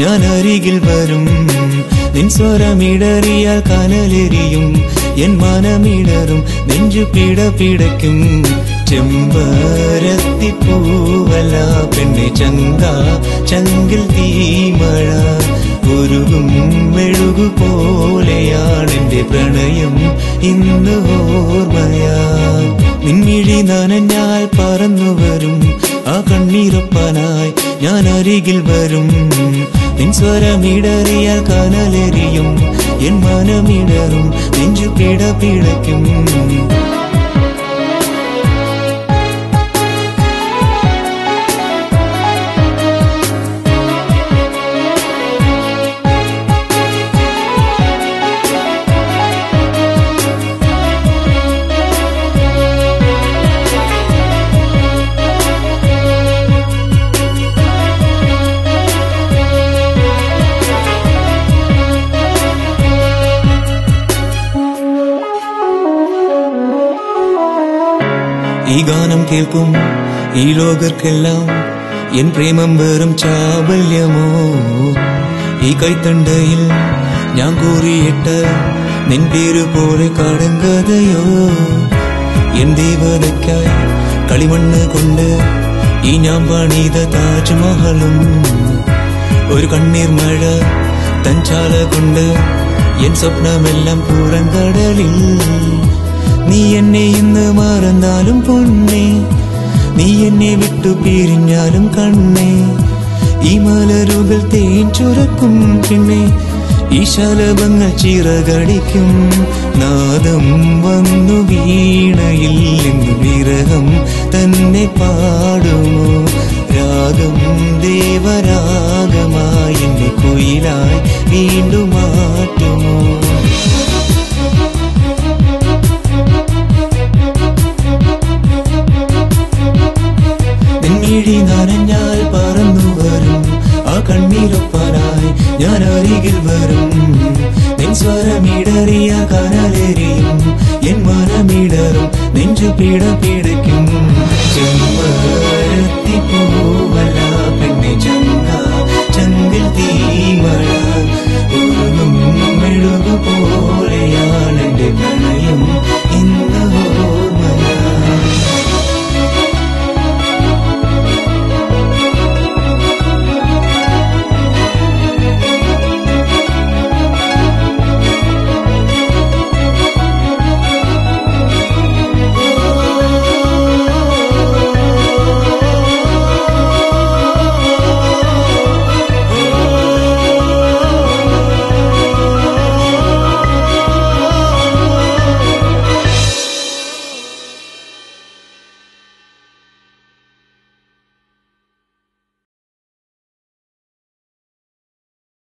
ഞാൻ അരികിൽ വരും. നിൻ സ്വരമിടറിയാൽ കനലെരിയും, എൻ മനമിടറും, നെഞ്ചു പിടപിടയ്ക്കും. ചെമ്പരത്തിപ്പൂവല പെണ്ണെ ചങ്കാ ചങ്കിൽ തീമഴ, ഉരുകും മെഴുകു പോലെയാണെന്റെ പ്രണയം ഇന്ന് ഓർമ്മയാ. നിൻമിഴി നനഞ്ഞാൽ പറന്നുവരും, ആ കണ്ണീരൊപ്പനായി ഞാൻ അരികിൽ വരും. നിൻ സ്വരമിടറിയാൽ കനലെരിയും, എൻ മനമിടറും, നെഞ്ചു പിടപിടയ്ക്കും. ഈ ഗാനം കേൾക്കും ഈ ലോകർക്കെല്ലാം എൻ പ്രേമം വെറും ചാബല്യമോ. ഈ കൈത്തണ്ടയിൽ ഞാൻ കൂറിയിട്ട് നിൻ പേര് പോലെ കടങ്കഥയോ. എൻ ദേവതയ്ക്കായി കളിമണ്ണ് കൊണ്ട് ഈ ഞാൻ പണിത താജ്മഹലും, ഒരു കണ്ണീർ മഴ തൻ ചാല കൊണ്ട് എൻ സ്വപ്നമെല്ലാം പുറംകടലിൽ. നീ എന്നെ ഇന്ന് മറന്നാലും പൊന്നേ, നീ എന്നെ വിട്ടു പിരിഞ്ഞാലും കണ്ണേ. ഈ മലരുകൾ തേൻ ചുരക്കും പിന്നെ ഈ ശലഭങ്ങൾ ചിറകടിക്കും. നാദം വന്നു വീണയിൽ നിന്ന് വിരഹം തന്നെ പാടുമോ. രാഗം ദേവരാഗമായി എന്നെ കുയിലായി വീണ്ടും മാറ്റുമോ. നിൻമിഴി നനഞ്ഞാൽ പറന്നുവരും, ആ കണ്ണീരൊപ്പനായി ഞാൻ അരികിൽ വരും. നിൻ സ്വരമിടറിയ കനലെരിയും, എൻ മനമിടറും, നെഞ്ചു പിടപിടയ്ക്കും. ചെമ്പരത്തിപ്പൂ